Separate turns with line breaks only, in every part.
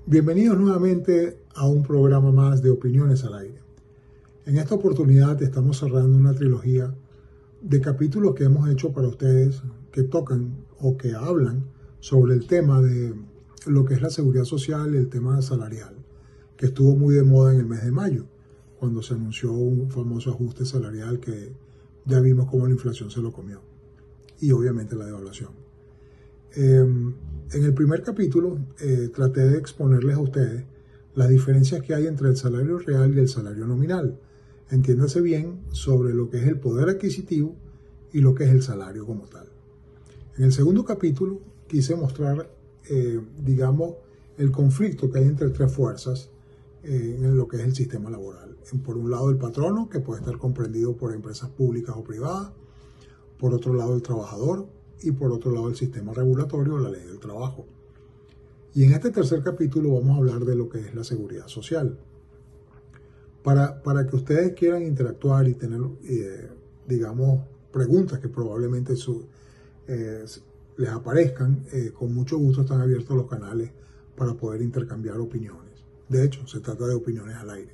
Bienvenidos nuevamente a un programa más de Opiniones al Aire. En esta oportunidad estamos cerrando una trilogía de capítulos que hemos hecho para ustedes que tocan o que hablan sobre el tema de lo que es la seguridad social y el tema salarial, que estuvo muy de moda en el mes de mayo, cuando se anunció un famoso ajuste salarial que ya vimos cómo la inflación se lo comió, y obviamente la devaluación. En el primer capítulo traté de exponerles a ustedes las diferencias que hay entre el salario real y el salario nominal. Entiéndase bien sobre lo que es el poder adquisitivo y lo que es el salario como tal. En el segundo capítulo quise mostrar, el conflicto que hay entre tres fuerzas en lo que es el sistema laboral. Por un lado el patrono, que puede estar comprendido por empresas públicas o privadas. Por otro lado el trabajador. Y por otro lado el sistema regulatorio, la ley del trabajo. Y en este tercer capítulo vamos a hablar de lo que es la seguridad social. Para que ustedes quieran interactuar y tener, preguntas que probablemente les aparezcan, con mucho gusto están abiertos los canales para poder intercambiar opiniones. De hecho, se trata de opiniones al aire.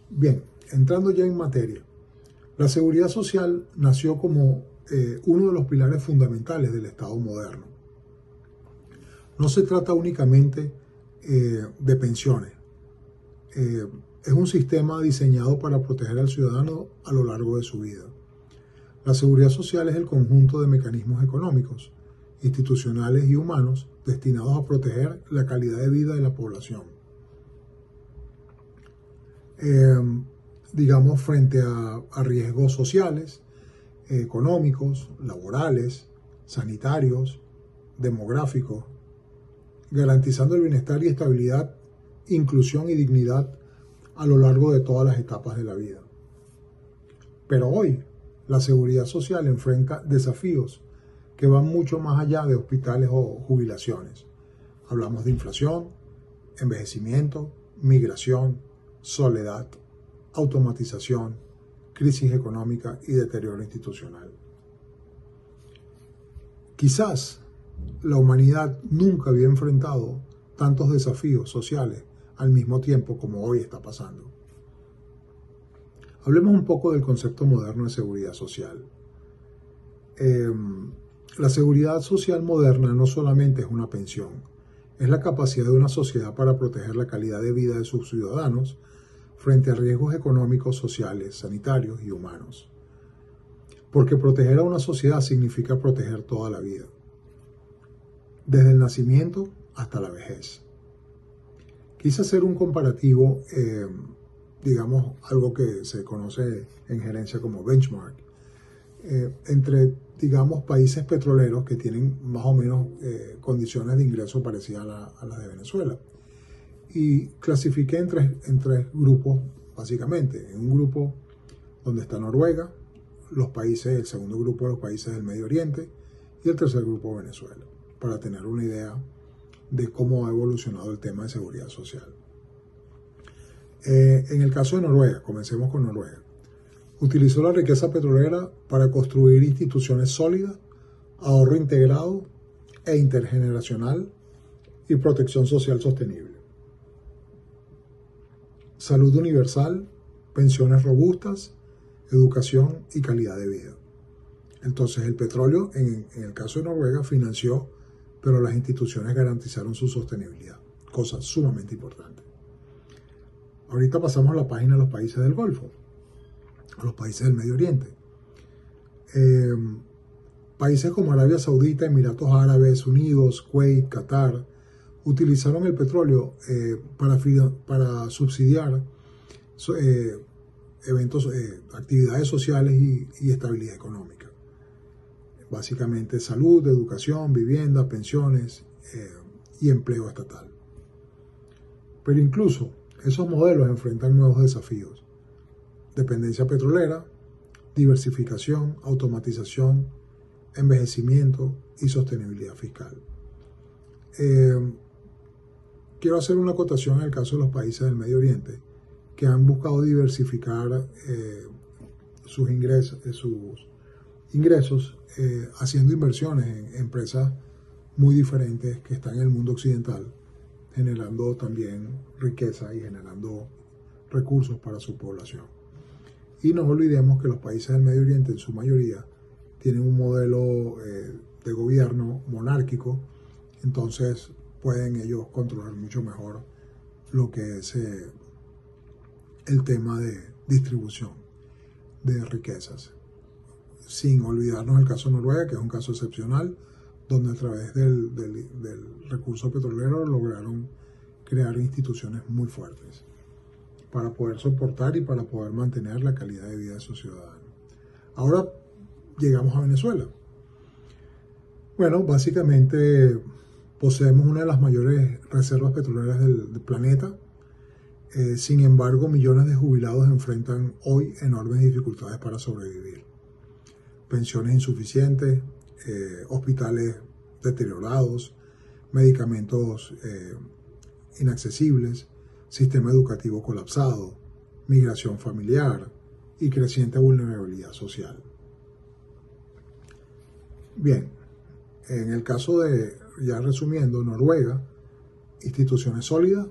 Bien, entrando ya en materia. La seguridad social nació como uno de los pilares fundamentales del Estado moderno. No se trata únicamente de pensiones. Es un sistema diseñado para proteger al ciudadano a lo largo de su vida. La seguridad social es el conjunto de mecanismos económicos, institucionales y humanos destinados a proteger la calidad de vida de la población. Frente a riesgos sociales, económicos, laborales, sanitarios, demográficos, garantizando el bienestar y estabilidad, inclusión y dignidad a lo largo de todas las etapas de la vida. Pero hoy, la seguridad social enfrenta desafíos que van mucho más allá de hospitales o jubilaciones. Hablamos de inflación, envejecimiento, migración, soledad, automatización, crisis económica y deterioro institucional. Quizás la humanidad nunca había enfrentado tantos desafíos sociales al mismo tiempo como hoy está pasando. Hablemos un poco del concepto moderno de seguridad social. La seguridad social moderna no solamente es una pensión, es la capacidad de una sociedad para proteger la calidad de vida de sus ciudadanos frente a riesgos económicos, sociales, sanitarios y humanos. Porque proteger a una sociedad significa proteger toda la vida, desde el nacimiento hasta la vejez. Quise hacer un comparativo, algo que se conoce en gerencia como benchmark, entre, países petroleros que tienen más o menos condiciones de ingreso parecidas a las de Venezuela. Y clasifiqué en tres grupos, básicamente. En un grupo donde está Noruega, el segundo grupo de los países del Medio Oriente y el tercer grupo Venezuela, para tener una idea de cómo ha evolucionado el tema de seguridad social. En el caso de Noruega, comencemos con Noruega. Utilizó la riqueza petrolera para construir instituciones sólidas, ahorro integrado e intergeneracional y protección social sostenible. Salud universal, pensiones robustas, educación y calidad de vida. Entonces el petróleo, en el caso de Noruega, financió, pero las instituciones garantizaron su sostenibilidad, cosa sumamente importante. Ahorita pasamos a la página de los países del Golfo, a los países del Medio Oriente. Países como Arabia Saudita, Emiratos Árabes Unidos, Kuwait, Qatar, utilizaron el petróleo para subsidiar actividades sociales y estabilidad económica. Básicamente salud, educación, vivienda, pensiones y empleo estatal. Pero incluso esos modelos enfrentan nuevos desafíos. Dependencia petrolera, diversificación, automatización, envejecimiento y sostenibilidad fiscal. Quiero hacer una acotación en el caso de los países del Medio Oriente que han buscado diversificar sus ingresos haciendo inversiones en empresas muy diferentes que están en el mundo occidental, generando también riqueza y generando recursos para su población. Y no olvidemos que los países del Medio Oriente en su mayoría tienen un modelo de gobierno monárquico, entonces pueden ellos controlar mucho mejor lo que es el tema de distribución de riquezas. Sin olvidarnos el caso de Noruega, que es un caso excepcional, donde a través del recurso petrolero lograron crear instituciones muy fuertes para poder soportar y para poder mantener la calidad de vida de sus ciudadanos. Ahora llegamos a Venezuela. Bueno, básicamente poseemos una de las mayores reservas petroleras del planeta. Sin embargo, millones de jubilados enfrentan hoy enormes dificultades para sobrevivir. Pensiones insuficientes, hospitales deteriorados, medicamentos inaccesibles, sistema educativo colapsado, migración familiar y creciente vulnerabilidad social. Bien, en el caso de, ya resumiendo, Noruega, instituciones sólidas,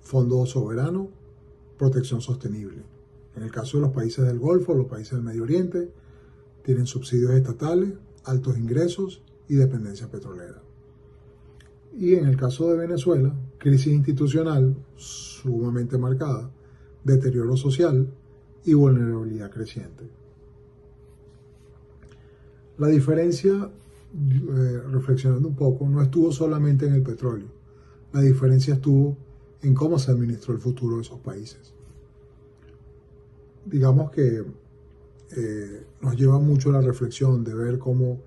fondo soberano, protección sostenible. En el caso de los países del Golfo, los países del Medio Oriente, tienen subsidios estatales, altos ingresos y dependencia petrolera. Y en el caso de Venezuela, crisis institucional sumamente marcada, deterioro social y vulnerabilidad creciente. La diferencia, reflexionando un poco, no estuvo solamente en el petróleo. La diferencia estuvo en cómo se administró el futuro de esos países. Digamos que nos lleva mucho a la reflexión de ver cómo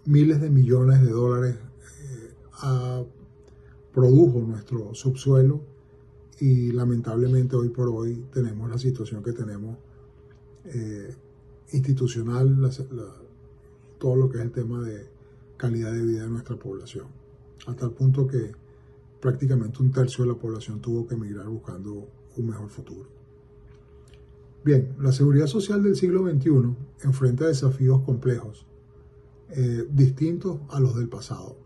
miles de millones de dólares produjo nuestro subsuelo y lamentablemente hoy por hoy tenemos la situación que tenemos institucional, todo lo que es el tema de calidad de vida de nuestra población, hasta el punto que prácticamente un tercio de la población tuvo que emigrar buscando un mejor futuro. Bien, la seguridad social del siglo XXI enfrenta desafíos complejos, distintos a los del pasado.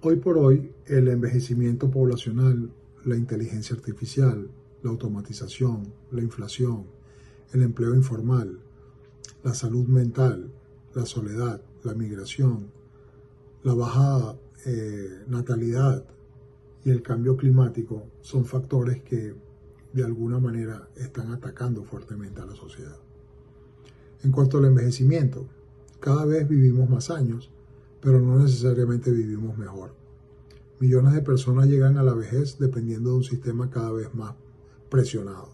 Hoy por hoy, el envejecimiento poblacional, la inteligencia artificial, la automatización, la inflación, el empleo informal, la salud mental, la soledad, la migración, la baja natalidad y el cambio climático son factores que de alguna manera están atacando fuertemente a la sociedad. En cuanto al envejecimiento, cada vez vivimos más años, pero no necesariamente vivimos mejor. Millones de personas llegan a la vejez dependiendo de un sistema cada vez más presionado.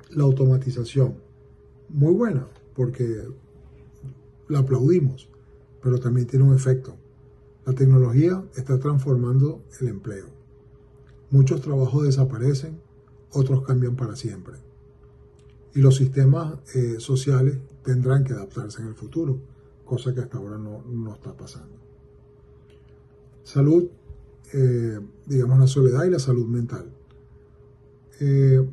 La automatización, muy buena, porque la aplaudimos, pero también tiene un efecto. La tecnología está transformando el empleo. Muchos trabajos desaparecen, otros cambian para siempre. Y los sistemas sociales tendrán que adaptarse en el futuro, cosa que hasta ahora no está pasando. Salud, digamos la soledad y la salud mental.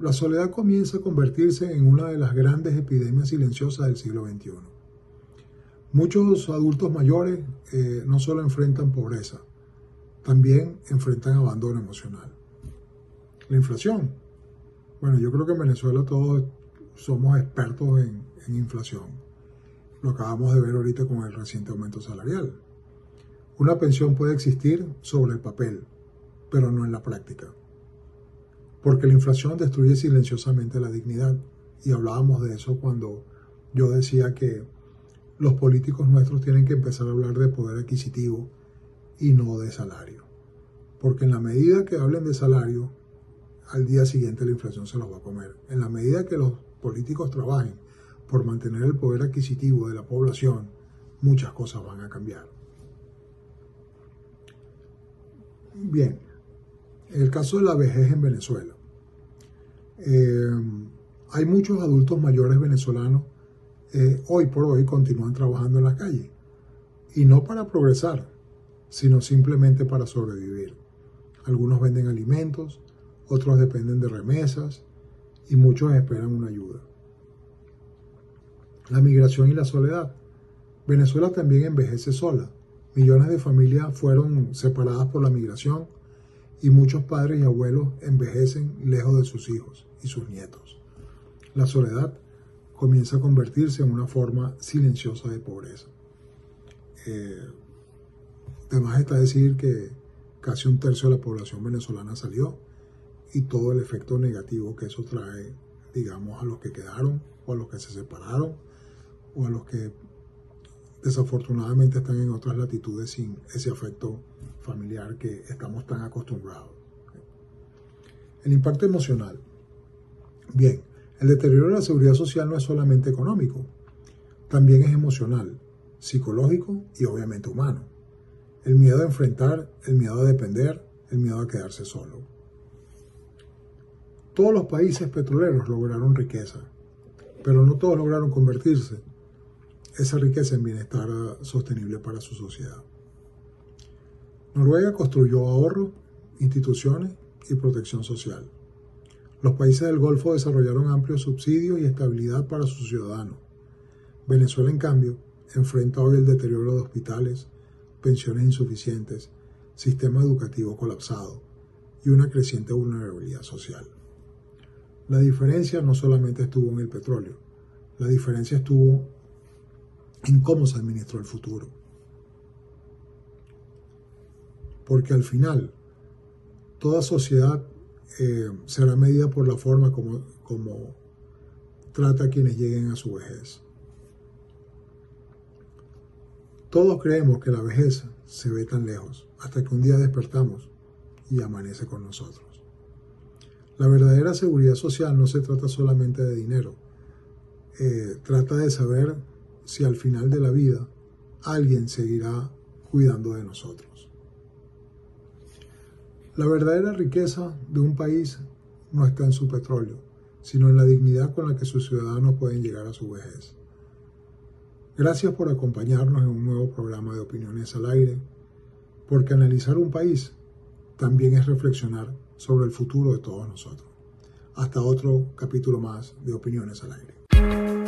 La soledad comienza a convertirse en una de las grandes epidemias silenciosas del siglo XXI. Muchos adultos mayores no solo enfrentan pobreza, también enfrentan abandono emocional. La inflación. Bueno, yo creo que en Venezuela todos somos expertos en inflación. Lo acabamos de ver ahorita con el reciente aumento salarial. Una pensión puede existir sobre el papel, pero no en la práctica. Porque la inflación destruye silenciosamente la dignidad. Y hablábamos de eso cuando yo decía que los políticos nuestros tienen que empezar a hablar de poder adquisitivo y no de salario. Porque en la medida que hablen de salario, al día siguiente la inflación se los va a comer. En la medida que los políticos trabajen por mantener el poder adquisitivo de la población, muchas cosas van a cambiar. Bien, en el caso de la vejez en Venezuela, hay muchos adultos mayores venezolanos hoy por hoy continúan trabajando en la calle, y no para progresar, sino simplemente para sobrevivir. Algunos venden alimentos, otros dependen de remesas y muchos esperan una ayuda. La migración y la soledad. Venezuela también envejece sola, Millones de familias fueron separadas por la migración y muchos padres y abuelos envejecen lejos de sus hijos y sus nietos. La soledad comienza a convertirse en una forma silenciosa de pobreza. Además está decir que casi un tercio de la población venezolana salió y todo el efecto negativo que eso trae, digamos, a los que quedaron o a los que se separaron o a los que desafortunadamente están en otras latitudes sin ese afecto familiar que estamos tan acostumbrados. El impacto emocional. Bien, el deterioro de la seguridad social no es solamente económico, también es emocional, psicológico y obviamente humano. El miedo a enfrentar, el miedo a depender, el miedo a quedarse solo. Todos los países petroleros lograron riqueza, pero no todos lograron convertirse esa riqueza en bienestar sostenible para su sociedad. Noruega construyó ahorro, instituciones y protección social. Los países del Golfo desarrollaron amplios subsidios y estabilidad para sus ciudadanos. Venezuela, en cambio, enfrenta hoy el deterioro de hospitales, pensiones insuficientes, sistema educativo colapsado y una creciente vulnerabilidad social. La diferencia no solamente estuvo en el petróleo, la diferencia estuvo en cómo se administró el futuro. Porque al final, toda sociedad será medida por la forma como trata a quienes lleguen a su vejez. Todos creemos que la vejez se ve tan lejos, hasta que un día despertamos y amanece con nosotros. La verdadera seguridad social no se trata solamente de dinero, trata de saber si al final de la vida alguien seguirá cuidando de nosotros. La verdadera riqueza de un país no está en su petróleo, sino en la dignidad con la que sus ciudadanos pueden llegar a su vejez. Gracias por acompañarnos en un nuevo programa de Opiniones al Aire, porque analizar un país también es reflexionar sobre el futuro de todos nosotros. Hasta otro capítulo más de Opiniones al Aire.